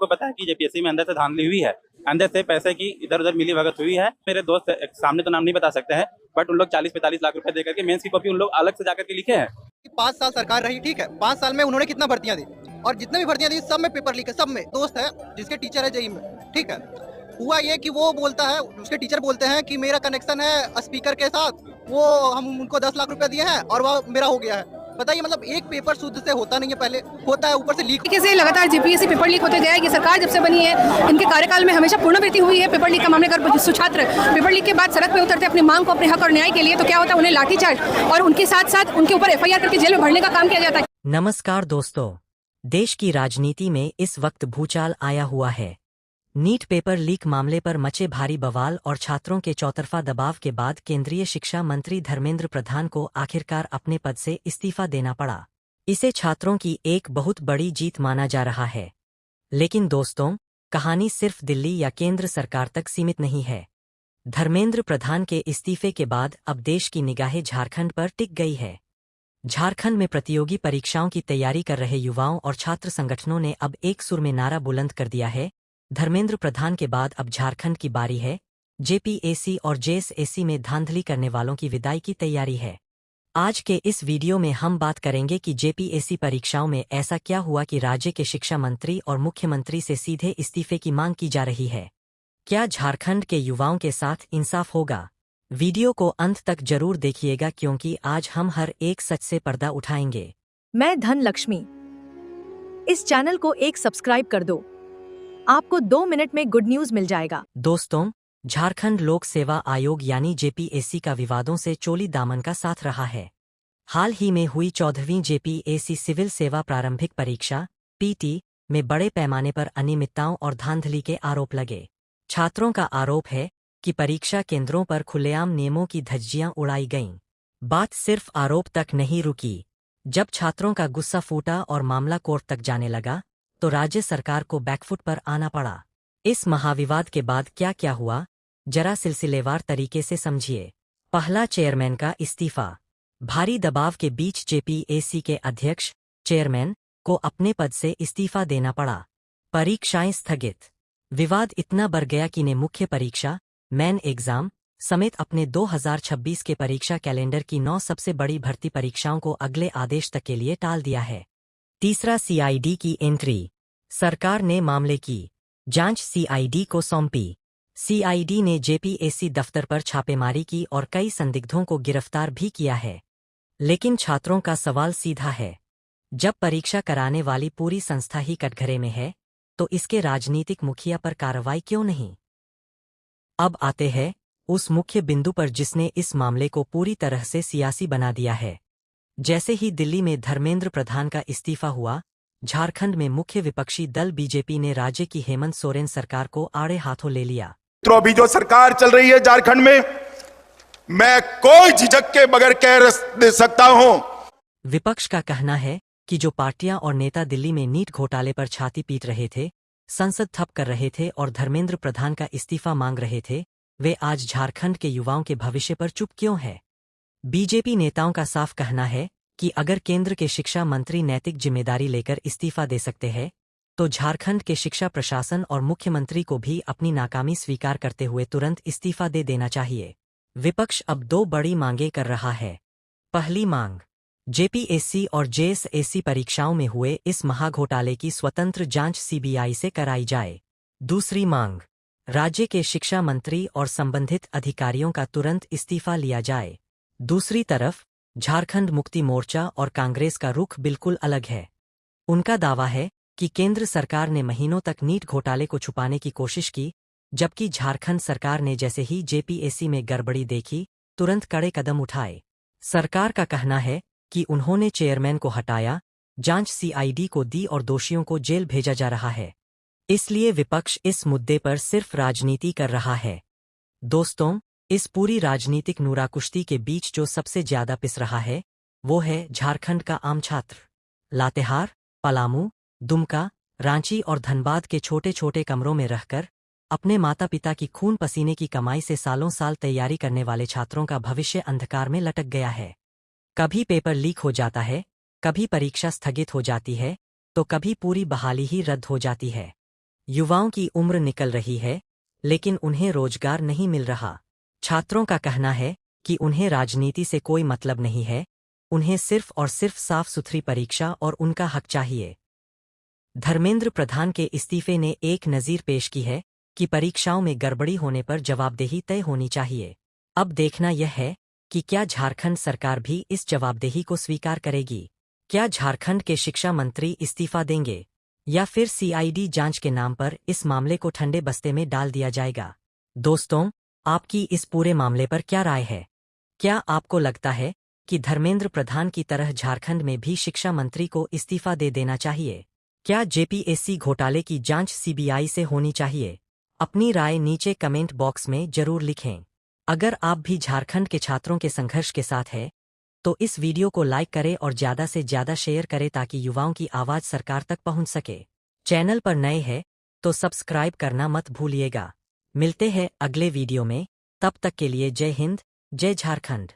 सबको पता है कि जेपीएससी में अंदर से धांधली हुई है, अंदर से पैसे की इधर उधर मिली भगत हुई है। मेरे दोस्त सामने तो नाम नहीं बता सकते हैं, बट उन लोग 40-45 लाख रुपए देकर के मेंस की कॉपी उन लोग अलग से जाकर के लिखे हैं। 5 साल सरकार रही, ठीक है, 5 साल में उन्होंने कितना भर्तियां दी, और जितने भी भर्तियां दी सब में पेपर लीक है। सब में दोस्त है जिसके टीचर है जेई में, ठीक है। हुआ ये कि वो बोलता है, उसके टीचर बोलते हैं कि मेरा कनेक्शन है स्पीकर के साथ, वो हम उनको 10 लाख रुपए दिए हैं और वह मेरा हो गया है। बताइए, मतलब एक पेपर शुद्ध से होता नहीं है, पहले होता है ऊपर से लीक। कैसे लगातार जेपीएससी पेपर लीक होते गया है। ये सरकार जब से बनी है, इनके कार्यकाल में हमेशा पूर्णवृत्ति हुई है पेपर लीक का मामले कर। छात्र पेपर लीक के बाद सड़क पे उतरते अपनी मांग को, अपने हक और न्याय के लिए, तो क्या होता है, उन्हें लाठीचार्ज और उनके साथ साथ उनके ऊपर एफआईआर करके जेल में भरने का काम किया जाता है। नमस्कार दोस्तों, देश की राजनीति में इस वक्त भूचाल आया हुआ है। नीट पेपर लीक मामले पर मचे भारी बवाल और छात्रों के चौतरफा दबाव के बाद केंद्रीय शिक्षा मंत्री धर्मेंद्र प्रधान को आखिरकार अपने पद से इस्तीफा देना पड़ा। इसे छात्रों की एक बहुत बड़ी जीत माना जा रहा है। लेकिन दोस्तों, कहानी सिर्फ दिल्ली या केंद्र सरकार तक सीमित नहीं है। धर्मेंद्र प्रधान के इस्तीफे के बाद अब देश की निगाहें झारखंड पर टिक गई है। झारखंड में प्रतियोगी परीक्षाओं की तैयारी कर रहे युवाओं और छात्र संगठनों ने अब एक सुर में नारा बुलंद कर दिया है, धर्मेंद्र प्रधान के बाद अब झारखंड की बारी है। जेपीएससी और जेएसएससी में धांधली करने वालों की विदाई की तैयारी है। आज के इस वीडियो में हम बात करेंगे कि जेपीएससी परीक्षाओं में ऐसा क्या हुआ कि राज्य के शिक्षा मंत्री और मुख्यमंत्री से सीधे इस्तीफे की मांग की जा रही है। क्या झारखंड के युवाओं के साथ इंसाफ होगा? वीडियो को अंत तक जरूर देखिएगा, क्योंकि आज हम हर एक सच से पर्दा उठाएंगे। मैं धन लक्ष्मी। इस चैनल को एक सब्सक्राइब कर दो, आपको 2 मिनट में गुड न्यूज मिल जाएगा। दोस्तों, झारखंड लोक सेवा आयोग यानी जेपीएससी का विवादों से चोली दामन का साथ रहा है। हाल ही में हुई 14वीं जेपीएससी सिविल सेवा प्रारंभिक परीक्षा पीटी में बड़े पैमाने पर अनियमितताओं और धांधली के आरोप लगे। छात्रों का आरोप है कि परीक्षा केंद्रों पर खुलेआम नियमों की धज्जियां उड़ाई गईं। बात सिर्फ आरोप तक नहीं रुकी। जब छात्रों का गुस्सा फूटा और मामला कोर्ट तक जाने लगा, तो राज्य सरकार को बैकफुट पर आना पड़ा। इस महाविवाद के बाद क्या क्या हुआ, जरा सिलसिलेवार तरीके से समझिए। पहला, चेयरमैन का इस्तीफा। भारी दबाव के बीच जेपीएससी के अध्यक्ष चेयरमैन को अपने पद से इस्तीफा देना पड़ा। परीक्षाएं स्थगित। विवाद इतना बढ़ गया कि ने मुख्य परीक्षा मेन एग्जाम समेत अपने 2026 के परीक्षा कैलेंडर की 9 सबसे बड़ी भर्ती परीक्षाओं को अगले आदेश तक के लिए टाल दिया है। तीसरा, सीआईडी की एंट्री। सरकार ने मामले की जांच सीआईडी को सौंपी। सीआईडी ने जेपीएससी दफ्तर पर छापेमारी की और कई संदिग्धों को गिरफ्तार भी किया है। लेकिन छात्रों का सवाल सीधा है, जब परीक्षा कराने वाली पूरी संस्था ही कटघरे में है, तो इसके राजनीतिक मुखिया पर कार्रवाई क्यों नहीं? अब आते हैं उस मुख्य बिंदु पर जिसने इस मामले को पूरी तरह से सियासी बना दिया है। जैसे ही दिल्ली में धर्मेंद्र प्रधान का इस्तीफा हुआ, झारखंड में मुख्य विपक्षी दल बीजेपी ने राज्य की हेमंत सोरेन सरकार को आड़े हाथों ले लिया। तो अभी जो सरकार चल रही है झारखंड में, मैं कोई झिझक के बगैर कह दे सकता हूं। विपक्ष का कहना है कि जो पार्टियां और नेता दिल्ली में नीट घोटाले पर छाती पीट रहे थे, संसद ठप कर रहे थे और धर्मेंद्र प्रधान का इस्तीफा मांग रहे थे, वे आज झारखंड के युवाओं के भविष्य पर चुप क्यों है? बीजेपी नेताओं का साफ कहना है कि अगर केंद्र के शिक्षा मंत्री नैतिक जिम्मेदारी लेकर इस्तीफा दे सकते हैं, तो झारखंड के शिक्षा प्रशासन और मुख्यमंत्री को भी अपनी नाकामी स्वीकार करते हुए तुरंत इस्तीफा दे देना चाहिए। विपक्ष अब 2 बड़ी मांगें कर रहा है। पहली मांग, जेपीएससी और जेएसएससी परीक्षाओं में हुए इस महाघोटाले की स्वतंत्र जांच सीबीआई से कराई जाए। दूसरी मांग, राज्य के शिक्षा मंत्री और संबंधित अधिकारियों का तुरंत इस्तीफा लिया जाए। दूसरी तरफ झारखंड मुक्ति मोर्चा और कांग्रेस का रुख बिल्कुल अलग है। उनका दावा है कि केंद्र सरकार ने महीनों तक नीट घोटाले को छुपाने की कोशिश की, जबकि झारखंड सरकार ने जैसे ही जेपीएससी में गड़बड़ी देखी, तुरंत कड़े कदम उठाए। सरकार का कहना है कि उन्होंने चेयरमैन को हटाया, जांच सीआईडी को दी और दोषियों को जेल भेजा जा रहा है। इसलिए विपक्ष इस मुद्दे पर सिर्फ राजनीति कर रहा है। दोस्तों, इस पूरी राजनीतिक नूराकुश्ती के बीच जो सबसे ज्यादा पिस रहा है, वो है झारखंड का आम छात्र। लातेहार, पलामू, दुमका, रांची और धनबाद के छोटे छोटे कमरों में रहकर अपने माता पिता की खून पसीने की कमाई से सालों साल तैयारी करने वाले छात्रों का भविष्य अंधकार में लटक गया है। कभी पेपर लीक हो जाता है, कभी परीक्षा स्थगित हो जाती है, तो कभी पूरी बहाली ही रद्द हो जाती है। युवाओं की उम्र निकल रही है, लेकिन उन्हें रोजगार नहीं मिल रहा। छात्रों का कहना है कि उन्हें राजनीति से कोई मतलब नहीं है, उन्हें सिर्फ और सिर्फ साफ सुथरी परीक्षा और उनका हक चाहिए। धर्मेंद्र प्रधान के इस्तीफे ने एक नज़ीर पेश की है कि परीक्षाओं में गड़बड़ी होने पर जवाबदेही तय होनी चाहिए। अब देखना यह है कि क्या झारखंड सरकार भी इस जवाबदेही को स्वीकार करेगी। क्या झारखंड के शिक्षा मंत्री इस्तीफा देंगे या फिर सीआईडी जांच के नाम पर इस मामले को ठंडे बस्ते में डाल दिया जाएगा। दोस्तों, आपकी इस पूरे मामले पर क्या राय है? क्या आपको लगता है कि धर्मेंद्र प्रधान की तरह झारखंड में भी शिक्षा मंत्री को इस्तीफा दे देना चाहिए? क्या जेपीएससी घोटाले की जांच सीबीआई से होनी चाहिए? अपनी राय नीचे कमेंट बॉक्स में जरूर लिखें। अगर आप भी झारखंड के छात्रों के संघर्ष के साथ हैं, तो इस वीडियो को लाइक करें और ज़्यादा से ज़्यादा शेयर करें ताकि युवाओं की आवाज़ सरकार तक पहुंच सके। चैनल पर नए हैं तो सब्सक्राइब करना मत भूलिएगा। मिलते हैं अगले वीडियो में, तब तक के लिए जय हिंद, जय झारखंड।